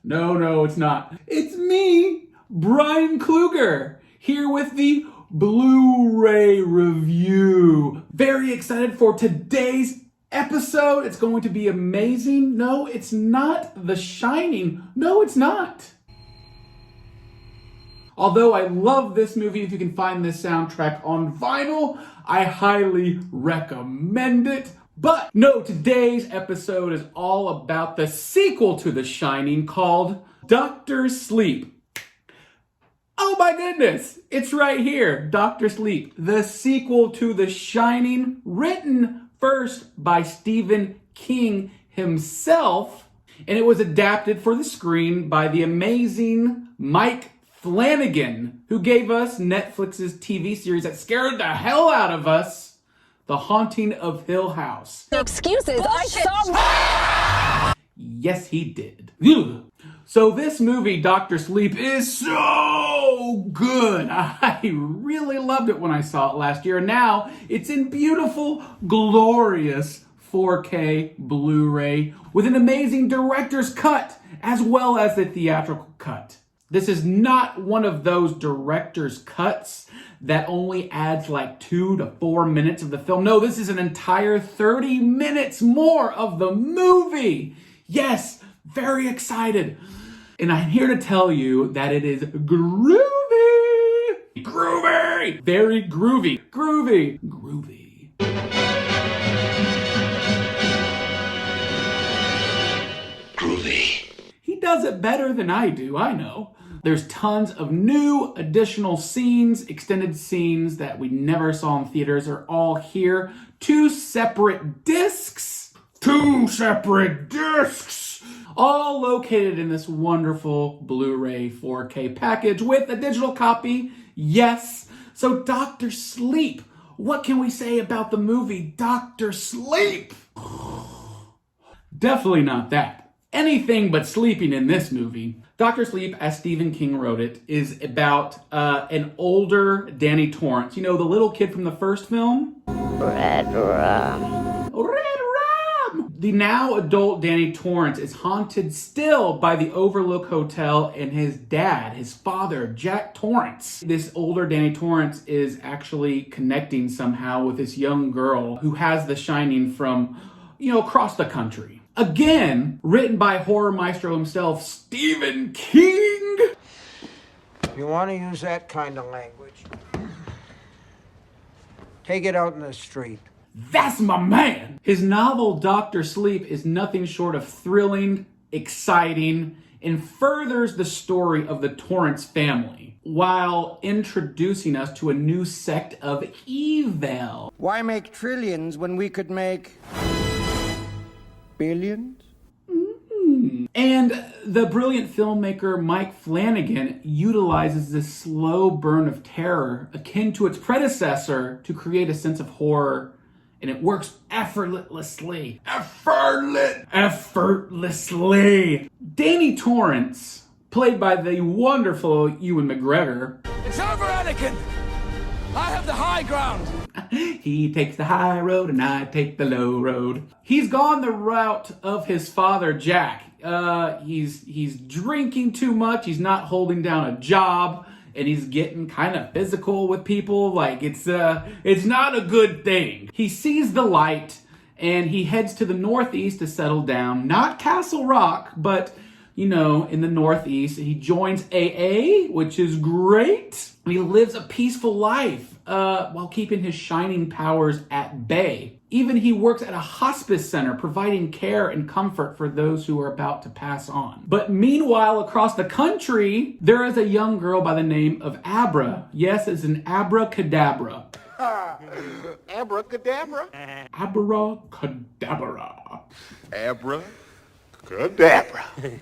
No, it's not. It's me, Bryan Kluger, here with the Blu-ray review. Very excited for today's episode. It's going to be amazing. No, it's not The Shining. No, it's not. Although I love this movie, if you can find this soundtrack on vinyl, I highly recommend it. But no, today's episode is all about the sequel to The Shining called Dr. Sleep. Oh my goodness, it's right here, Dr. Sleep, the sequel to The Shining, written first by Stephen King himself, and it was adapted for the screen by the amazing Mike Flanagan, who gave us Netflix's TV series that scared the hell out of us, The Haunting of Hill House. Excuses, I saw... Yes, he did. So this movie, Dr. Sleep, is so good. I really loved it when I saw it last year. And now it's in beautiful, glorious 4K Blu-ray with an amazing director's cut as well as the theatrical cut. This is not one of those director's cuts that only adds like 2 to 4 minutes of the film. No, this is an entire 30 minutes more of the movie. Yes, very excited. And I'm here to tell you that it is groovy. Groovy. Very groovy. Groovy. Groovy. Groovy. He does it better than I do, I know. There's tons of new additional scenes, extended scenes that we never saw in theaters are all here. 2 separate discs. 2 separate discs. All located in this wonderful Blu-ray 4K package with a digital copy. Yes. So Dr. Sleep. What can we say about the movie Dr. Sleep? Definitely not that. Anything but sleeping in this movie. Dr. Sleep, as Stephen King wrote it, is about an older Danny Torrance. You know, the little kid from the first film? Red rum. Red rum! The now adult Danny Torrance is haunted still by the Overlook Hotel and his dad, his father, Jack Torrance. This older Danny Torrance is actually connecting somehow with this young girl who has The Shining from, across the country. Again, written by horror maestro himself, Stephen King. You want to use that kind of language? Take it out in the street. That's my man. His novel, Dr. Sleep, is nothing short of thrilling, exciting, and furthers the story of the Torrance family, while introducing us to a new sect of evil. Why make trillions when we could make... billions? And the brilliant filmmaker Mike Flanagan utilizes this slow burn of terror akin to its predecessor to create a sense of horror, and it works effortlessly. Effortlessly. Danny Torrance, played by the wonderful Ewan McGregor. It's over, Anakin! I have the high ground! He takes the high road and I take the low road. He's gone the route of his father, Jack. He's drinking too much. He's not holding down a job, and he's getting kind of physical with people. Like it's not a good thing. He sees the light and he heads to the northeast to settle down. Not Castle Rock, but in the northeast. He joins AA, which is great. He lives a peaceful life while keeping his shining powers at bay. Even he works at a hospice center, providing care and comfort for those who are about to pass on. But meanwhile, across the country, there is a young girl by the name of Abra. Yes, it's an abracadabra. Abracadabra? Abracadabra. Abracadabra.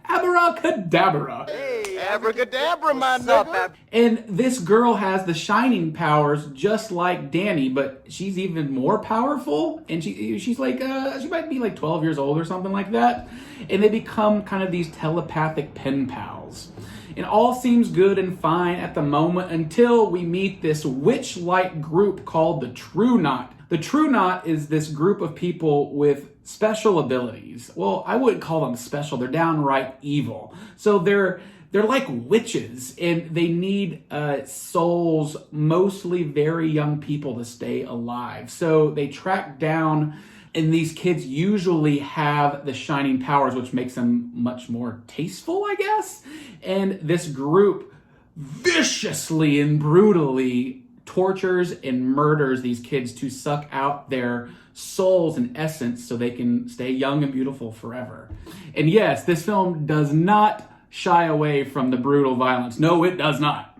Abracadabra. Hey, abracadabra, my nigga. And this girl has the shining powers just like Danny, but she's even more powerful. And she's like, she might be like 12 years old or something like that. And they become kind of these telepathic pen pals. And all seems good and fine at the moment until we meet this witch-like group called the True Knot. The True Knot is this group of people with special abilities. Well, I wouldn't call them special. They're downright evil. So they're like witches, and they need souls, mostly very young people, to stay alive. So they track down, and these kids usually have the shining powers, which makes them much more tasteful, I guess. And this group viciously and brutally tortures and murders these kids to suck out their souls and essence so they can stay young and beautiful forever. And yes, this film does not shy away from the brutal violence. No, it does not.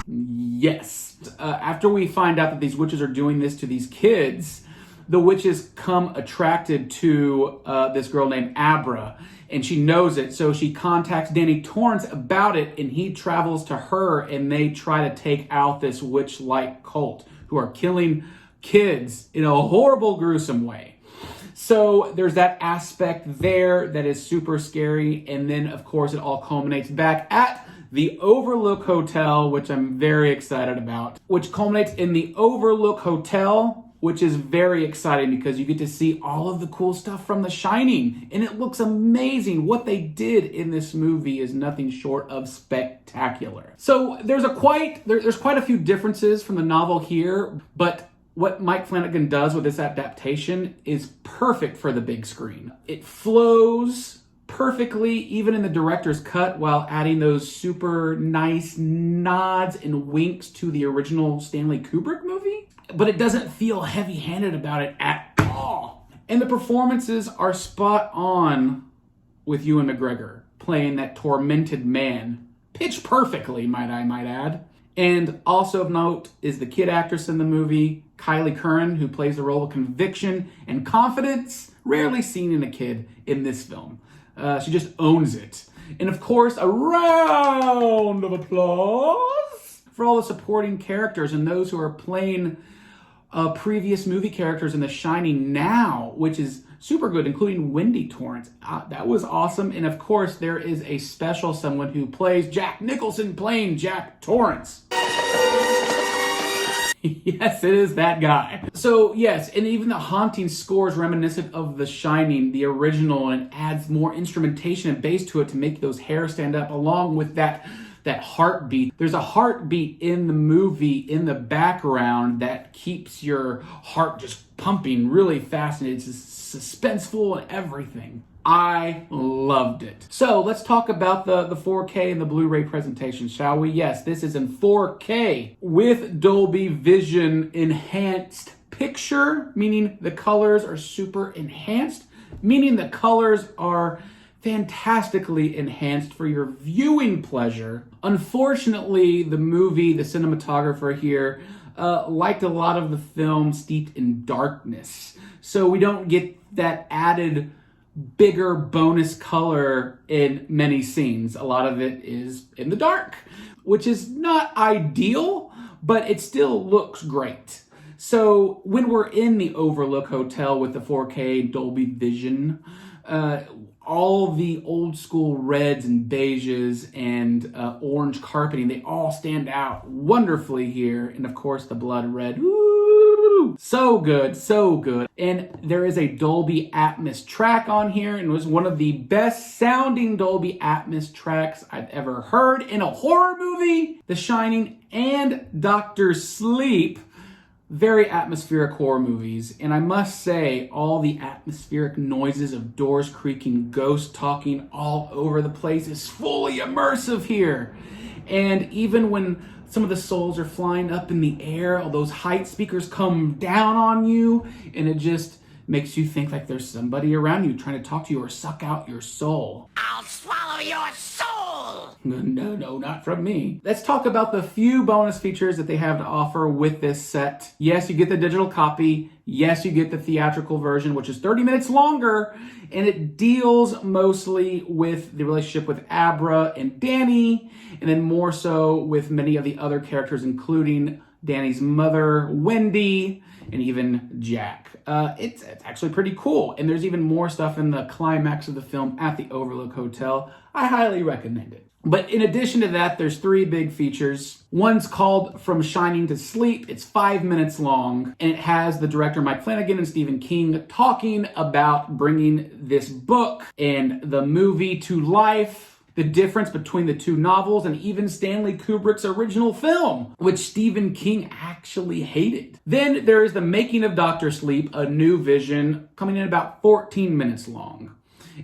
Yes. After we find out that these witches are doing this to these kids, the witches come attracted to this girl named Abra, and she knows it, so she contacts Danny Torrance about it, and he travels to her, and they try to take out this witch-like cult who are killing kids in a horrible, gruesome way. So there's that aspect there that is super scary, and then, of course, it all culminates back at the Overlook Hotel, which I'm very excited about, which culminates in the Overlook Hotel, which is very exciting because you get to see all of the cool stuff from The Shining, and it looks amazing. What they did in this movie is nothing short of spectacular. So there's quite a few differences from the novel here, but what Mike Flanagan does with this adaptation is perfect for the big screen. It flows perfectly, even in the director's cut, while adding those super nice nods and winks to the original Stanley Kubrick movie. But it doesn't feel heavy-handed about it at all. And the performances are spot on with Ewan McGregor playing that tormented man. Pitch perfectly, might I add. And also of note is the kid actress in the movie, Kyliegh Curran, who plays the role of conviction and confidence, rarely seen in a kid in this film. She just owns it. And of course, a round of applause for all the supporting characters and those who are playing previous movie characters in The Shining now, which is super good, including Wendy Torrance. That was awesome. And of course, there is a special someone who plays Jack Nicholson playing Jack Torrance. Yes, it is that guy. So yes, and even the haunting score is reminiscent of The Shining, the original, and it adds more instrumentation and bass to it to make those hairs stand up, along with that heartbeat. There's a heartbeat in the movie in the background that keeps your heart just pumping really fast, and it's just suspenseful and everything. I loved it. So let's talk about the 4K and the Blu-ray presentation, shall we? Yes, this is in 4K with Dolby Vision enhanced picture, meaning the colors are super enhanced, meaning the colors are fantastically enhanced for your viewing pleasure. Unfortunately, the cinematographer here, liked a lot of the film steeped in darkness. So we don't get that added bigger bonus color in many scenes. A lot of it is in the dark, which is not ideal, but it still looks great. So when we're in the Overlook Hotel with the 4K Dolby Vision, all the old school reds and beiges and orange carpeting, they all stand out wonderfully here. And of course the blood red, woo, so good, so good. And there is a Dolby Atmos track on here, and it was one of the best sounding Dolby Atmos tracks I've ever heard in a horror movie. The Shining and Dr. Sleep, very atmospheric horror movies. And I must say, all the atmospheric noises of doors creaking, ghosts talking all over the place is fully immersive here. And even when some of the souls are flying up in the air, all those height speakers come down on you, and it just makes you think like there's somebody around you trying to talk to you or suck out your soul. I'll swallow your soul! No, not from me. Let's talk about the few bonus features that they have to offer with this set. Yes, you get the digital copy. Yes, you get the theatrical version, which is 30 minutes longer, and it deals mostly with the relationship with Abra and Danny, and then more so with many of the other characters, including Danny's mother, Wendy, and even Jack. It's actually pretty cool, and there's even more stuff in the climax of the film at the Overlook Hotel. I highly recommend it. But in addition to that, there's 3 big features. One's called From Shining to Sleep. It's 5 minutes long, and it has the director Mike Flanagan and Stephen King talking about bringing this book and the movie to life, the difference between the 2 novels, and even Stanley Kubrick's original film, which Stephen King actually hated. Then there is The Making of Dr. Sleep, a new vision, coming in about 14 minutes long.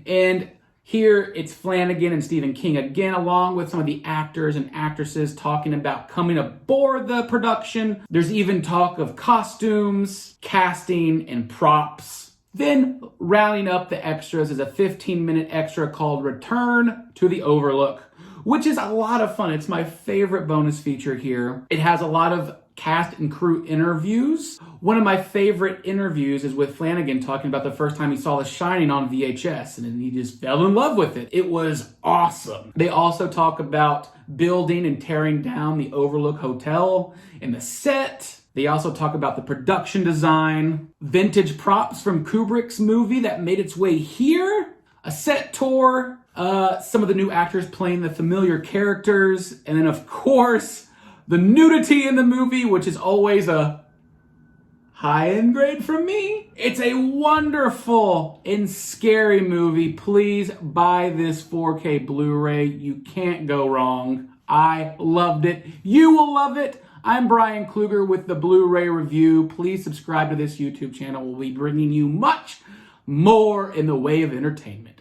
And here, it's Flanagan and Stephen King again, along with some of the actors and actresses talking about coming aboard the production. There's even talk of costumes, casting, and props. Then, rounding up the extras is a 15-minute extra called Return to the Overlook, which is a lot of fun. It's my favorite bonus feature here. It has a lot of cast and crew interviews. One of my favorite interviews is with Flanagan talking about the first time he saw The Shining on VHS, and he just fell in love with it. It was awesome. They also talk about building and tearing down the Overlook Hotel and the set. They also talk about the production design, vintage props from Kubrick's movie that made its way here, a set tour, some of the new actors playing the familiar characters, and then of course, the nudity in the movie, which is always a high-end grade from me. It's a wonderful and scary movie. Please buy this 4K Blu-ray. You can't go wrong. I loved it. You will love it. I'm Bryan Kluger with the Blu-ray Review. Please subscribe to this YouTube channel. We'll be bringing you much more in the way of entertainment.